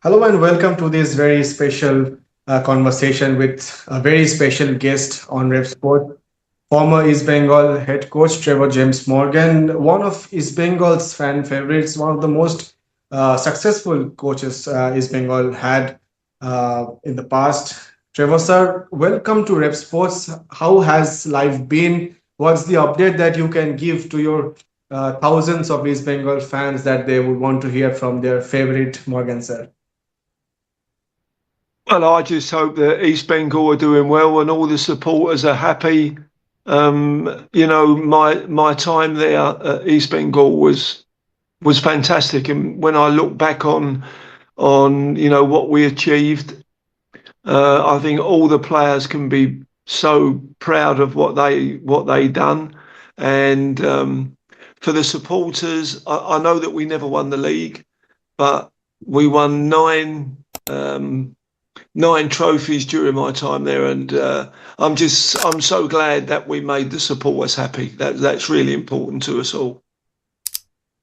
Hello and welcome to this very special conversation with a very special guest on Revsport, former East Bengal head coach Trevor James Morgan, one of East Bengal's fan favorites, one of the most successful coaches East Bengal had in the past. Trevor sir, welcome to Revsports. How has life been? What's the update that you can give to your thousands of East Bengal fans that they would want to hear from their favorite Morgan sir? Well, I just hope that East Bengal are doing well and all the supporters are happy. My time there at East Bengal was fantastic, and when I look back on what we achieved, I think all the players can be so proud of what they done, and for the supporters, I know that we never won the league, but we won nine trophies during my time there, and I'm so glad that we made the supporters happy. That's really important to us all.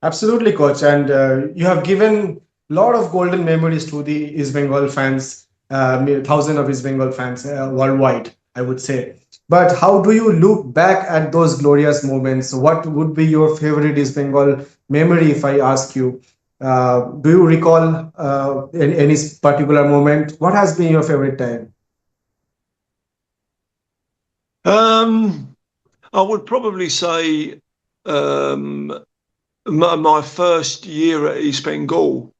Absolutely, coach. And you have given a lot of golden memories to the East Bengal fans, thousands of East Bengal fans worldwide, I would say. But how do you look back at those glorious moments? What would be your favorite East Bengal memory if I ask you? Do you recall any particular moment? What has been your favorite time? I would probably say um, my first year at East Bengal.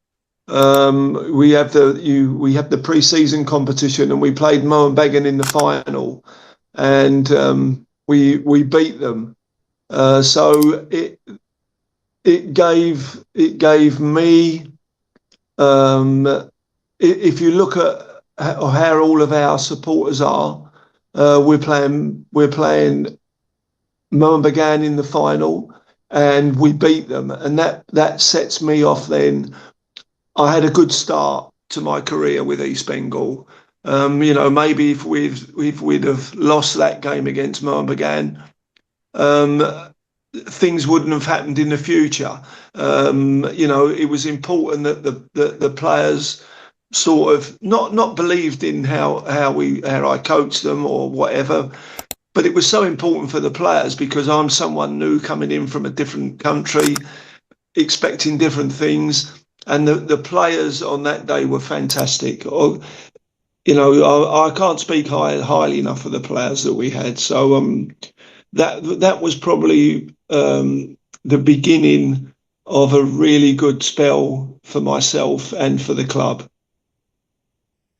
We had the pre-season competition, and we played Mohanbagan in the final, and we beat them. So it gave me, if you look at how all of our supporters are, we're playing Mohanbagan in the final, and we beat them, and that sets me off. Then I had a good start to my career with East Bengal. Maybe if we'd have lost that game against Mohanbagan, things wouldn't have happened in the future. It was important that the players sort of not believed in how I coached them or whatever, but it was so important for the players because I'm someone new coming in from a different country, expecting different things, and the players on that day were fantastic. I can't speak highly enough of the players that we had. So that was probably the beginning of a really good spell for myself and for the club.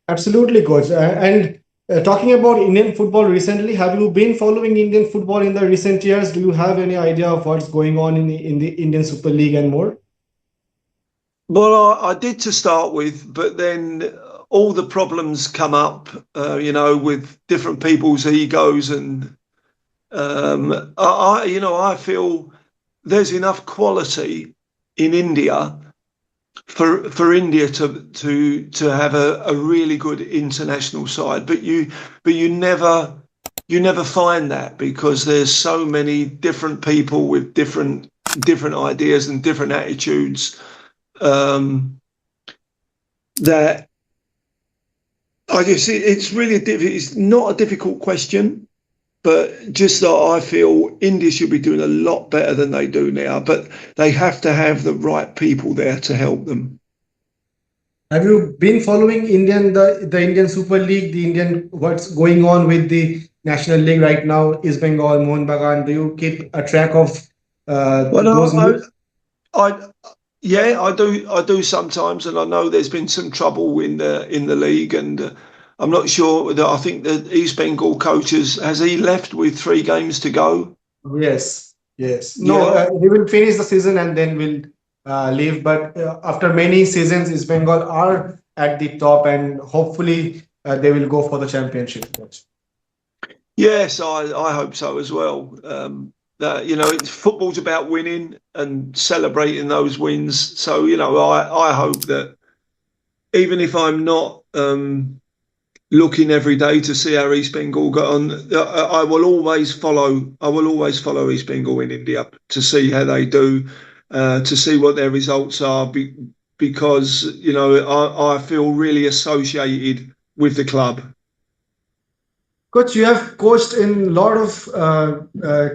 Absolutely, coach. And talking about Indian football recently, have you been following Indian football in the recent years? Do you have any idea of what's going on in the Indian Super League and more? Well, I did to start with, but then all the problems come up, with different people's egos, and I feel there's enough quality in India for India to have a really good international side, but you never find that because there's so many different people with different ideas and different attitudes, um, that I guess it's really it's not a difficult question, but just that I feel India should be doing a lot better than they do now, but they have to have the right people there to help them. Have you been following the Indian Super League, the Indian what's going on with the National League right now? East Bengal, Mohun Bagan. Do you keep a track of Well, those news? I yeah, I do sometimes, and I know there's been some trouble in the league, and I'm not sure that I think the East Bengal coaches has he left with 3 games to go. Yes, yes. No, Yeah, he will finish the season and then will leave. But after many seasons, East Bengal are at the top, and hopefully they will go for the championship. yes, I hope so as well. That football's about winning and celebrating those wins. So I hope that even if I'm not looking every day to see how East Bengal got on, I will always follow. I will always follow East Bengal in India to see how they do, to see what their results are. because I feel really associated with the club. Coach, you have coached in a lot of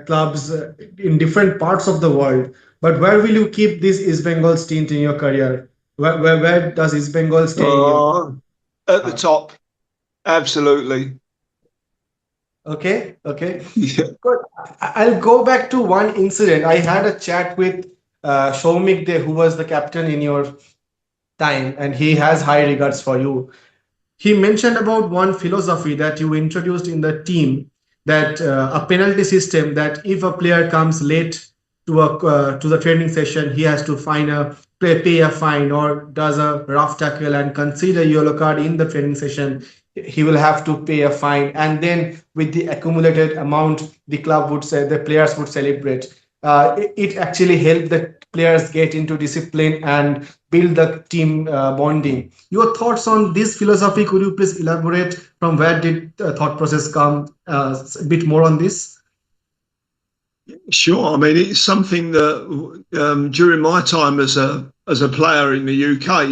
clubs in different parts of the world. But where will you keep this East Bengal stint in your career? Where does East Bengal stay in your At the heart? top, absolutely. Okay, okay. Yeah. Good. I'll go back to one incident. I had a chat with Shomik De, who was the captain in your time, and he has high regards for you. He mentioned about one philosophy that you introduced in the team, that a penalty system, that if a player comes late to the training session, he has to pay a fine, or does a rough tackle and consider yellow card in the training session, he will have to pay a fine, and then with the accumulated amount, the players would celebrate. It actually helped the players get into discipline and build the team bonding. Your thoughts on this philosophy? Could you please elaborate from where did thought process come? A bit more on this. Sure. I mean, it's something that during my time as a player in the UK,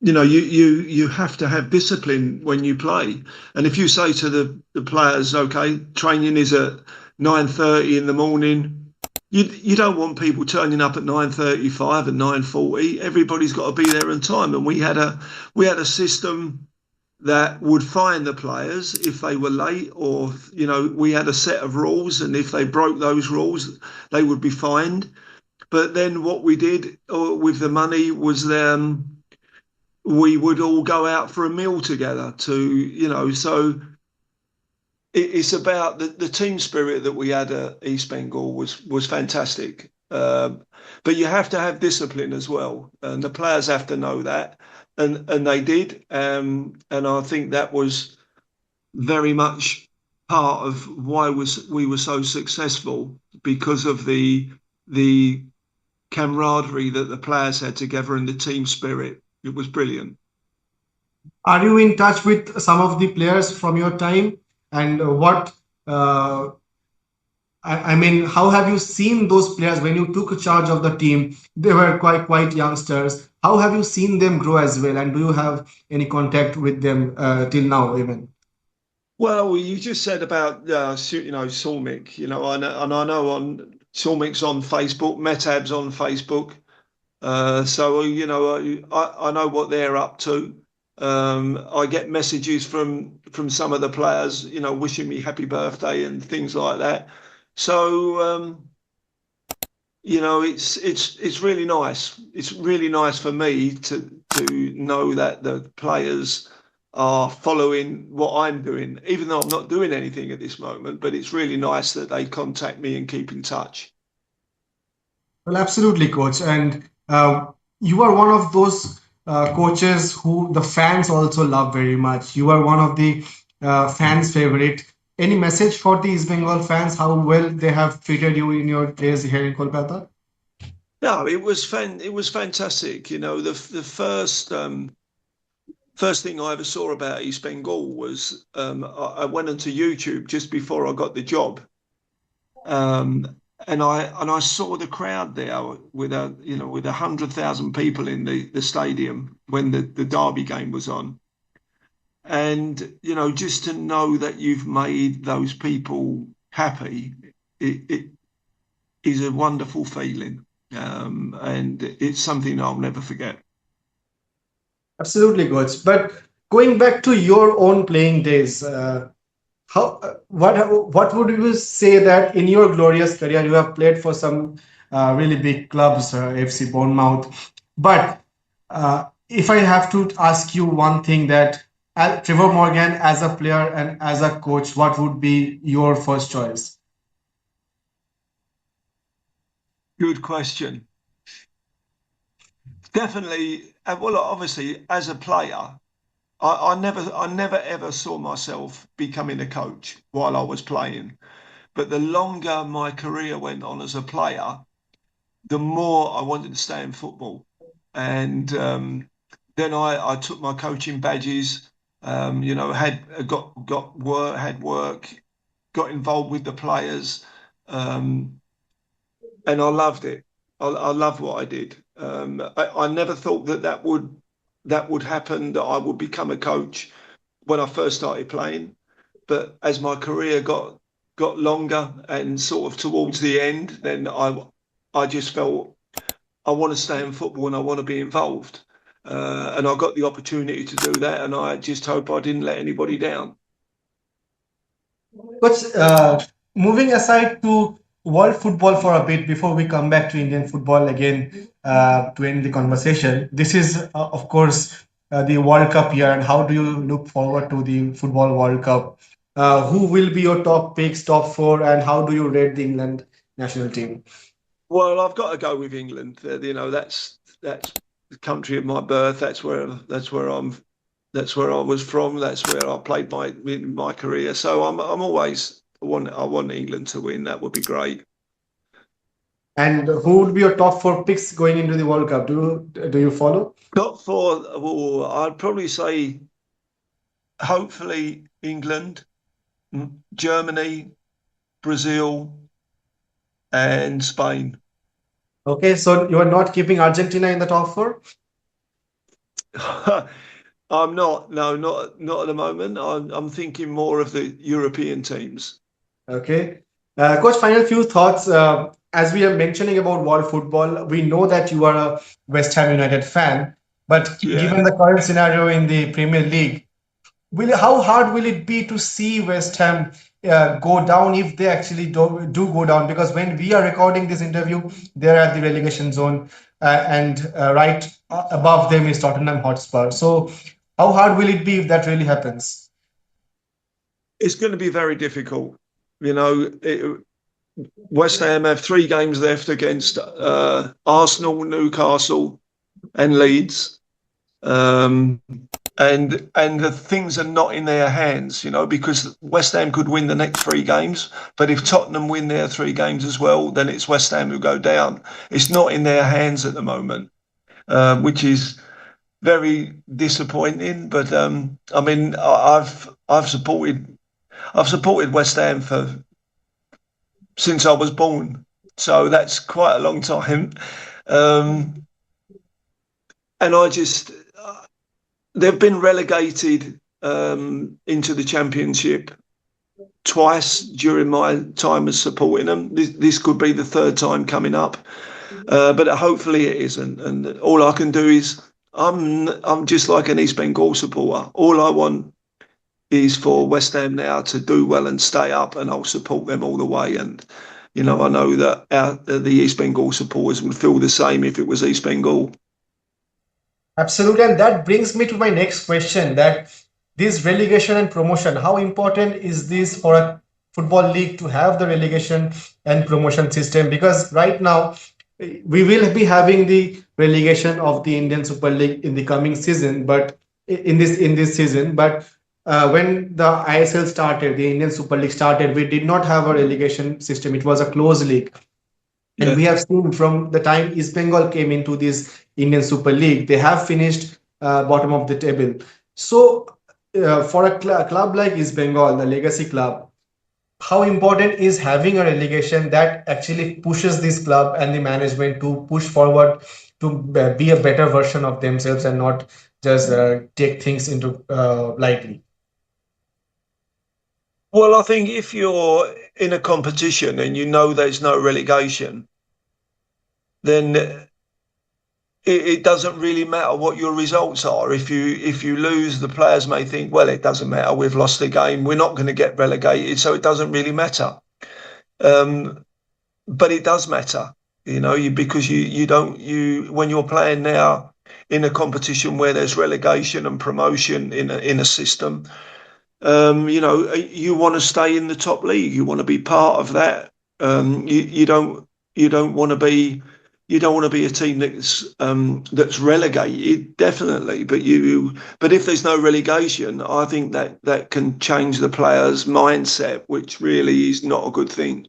you have to have discipline when you play. And if you say to the players, okay, training is at 9:30 in the morning, you don't want people turning up at 9:35 and 9:40. Everybody's got to be there on time. And we had a system that would fine the players if they were late, or we had a set of rules, and if they broke those rules, they would be fined. But then what we did with the money was we would all go out for a meal together so it's about the team spirit that we had at East Bengal was fantastic. But you have to have discipline as well, and the players have to know that, and they did. And I think that was very much part of why we were so successful, because of the camaraderie that the players had together and the team spirit. It was brilliant. Are you in touch with some of the players from your time? And uh, I mean, how have you seen those players when you took charge of the team? They were quite youngsters. How have you seen them grow as well? And do you have any contact with them till now, even? Well, you just said about Sulmik, and I know on Sulmik's on Facebook, Metab's on Facebook. So I know what they're up to. I get messages from some of the players, wishing me happy birthday and things like that. So it's really nice. It's really nice for me to know that the players are following what I'm doing, even though I'm not doing anything at this moment. But it's really nice that they contact me and keep in touch. Well, absolutely, coach. And you are one of those coaches who the fans also love very much. You are one of the fans' favorite. Any message for the East Bengal fans? How well they have treated you in your days here in Kolkata? No, it was It was fantastic. The first thing I ever saw about East Bengal was I went onto YouTube just before I got the job, and I saw the crowd there with 100,000 people in the stadium when the Derby game was on, and just to know that you've made those people happy, it is a wonderful feeling, and it's something I'll never forget. Absolutely, coach. But going back to your own playing days, what would you say that in your glorious career you have played for some really big clubs, FC Bournemouth, but if I have to ask you one thing, that Trevor Morgan as a player and as a coach, what would be your first choice? Good question. Definitely. Well, obviously, as a player, I never ever saw myself becoming a coach while I was playing. But the longer my career went on as a player, the more I wanted to stay in football. And then I took my coaching badges. Had got work, had work, got involved with the players, and I loved it. I loved what I did. I never thought that would happen, that I would become a coach when I first started playing. But as my career got longer and sort of towards the end, then I just felt I want to stay in football and I want to be involved. And I got the opportunity to do that, and I just hope I didn't let anybody down. But moving aside to world football for a bit before we come back to Indian football again to end the conversation, this is, of course, the World Cup year. And how do you look forward to the Football World Cup? Who will be your top picks, top four, and how do you rate the England national team? Well, I've got to go with England. That's the country of my birth. That's where I was from. That's where I played my career. So I'm always I want England to win. That would be great. And who would be your top four picks going into the World Cup? Do you follow? Top four. Well, I'd probably say hopefully England, Germany, Brazil, and Spain. Okay, so you are not keeping Argentina in the top four? I'm not. No, not at the moment. I'm thinking more of the European teams. Okay. Coach, final few thoughts. As we are mentioning about world football, we know that you are a West Ham United fan, but Yeah. given the current scenario in the Premier League, how hard will it be to see West Ham go down if they actually do go down? Because when we are recording this interview, they're at the relegation zone, and right above them is Tottenham Hotspur. So, how hard will it be if that really happens? It's going to be very difficult. West Ham have 3 games left against Arsenal, Newcastle, and Leeds. And the things are not in their hands, because West Ham could win the next 3 games, but if Tottenham win their 3 games as well, then it's West Ham who go down. It's not in their hands at the moment, which is very disappointing. But I mean, I've supported West Ham since I was born, so that's quite a long time. Um, and they've been relegated into the Championship twice during my time as supporting them. This could be the 3rd time coming up, but hopefully it isn't. And all I can do is I'm just like an East Bengal supporter. All I want is for West Ham now to do well and stay up, and I'll support them all the way. And I know that the East Bengal supporters would feel the same if it was East Bengal. Absolutely, and that brings me to my next question, that this relegation and promotion, how important is this for a football league to have the relegation and promotion system? Because right now we will be having the relegation of the Indian Super League in the coming season, but in this season, but when the ISL started, the Indian Super League started, we did not have a relegation system. It was a closed league. And Yeah. we have seen from the time East Bengal came into this Indian Super League, they have finished bottom of the table. So, for a club like East Bengal, the legacy club, how important is having a relegation that actually pushes this club and the management to push forward to be a better version of themselves and not just take things into lightly? Well, I think if you're in a competition and there's no relegation, then it doesn't really matter what your results are. If you lose, the players may think, well, it doesn't matter. We've lost the game. We're not going to get relegated, so it doesn't really matter. But it does matter, because you don't when you're playing now in a competition where there's relegation and promotion in a system. You want to stay in the top league. You want to be part of that. You don't want to be a team that's relegated, definitely. But if there's no relegation, I think that can change the players' mindset, which really is not a good thing.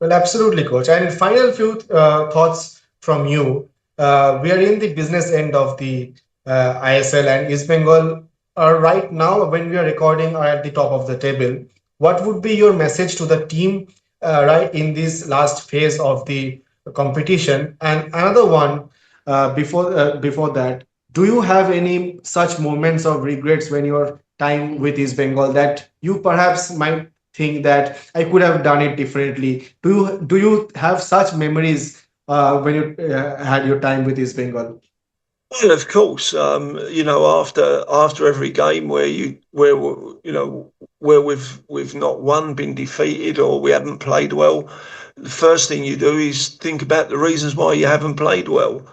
Well, absolutely, coach. And final few thoughts from you. We are in the business end of the ISL, and East Bengal are right now, when we are recording, are at the top of the table. What would be your message to the team right in this last phase of the competition. And another one, before that, do you have any such moments of regrets when your time with East Bengal that you perhaps might think that I could have done it differently? Do you have such memories when you had your time with East Bengal? Well, of course, after every game where we've not won, been defeated, or we haven't played well, the first thing you do is think about the reasons why you haven't played well.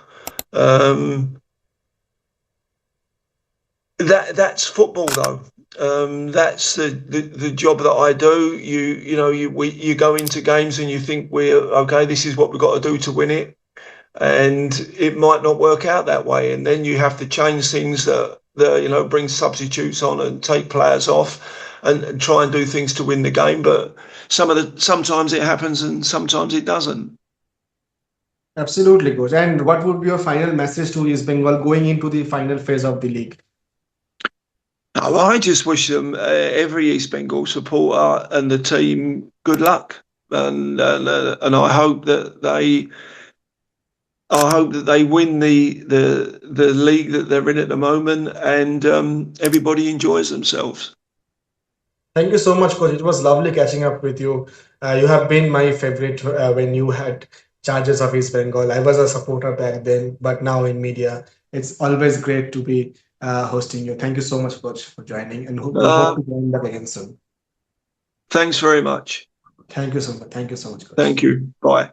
Um, that's football, though. That's the job that I do. You go into games and you think we're okay. This is what we've got to do to win it, and it might not work out that way, and then you have to change things that bring substitutes on and take players off and try and do things to win the game. But sometimes it happens and sometimes it doesn't. Absolutely, coach. And what would be your final message to East Bengal going into the final phase of the league? Oh, I just wish them, every East Bengal supporter and the team, good luck, and I hope that they win the league that they're in at the moment, and everybody enjoys themselves. Thank you so much, coach. It was lovely catching up with you. You have been my favorite when you had charges of East Bengal. I was a supporter back then, but now in media, it's always great to be hosting you. Thank you so much, coach, for joining, and we hope Uh, to join back again soon. Thanks very much. Thank you so much. Thank you so much, coach. Thank you. Bye.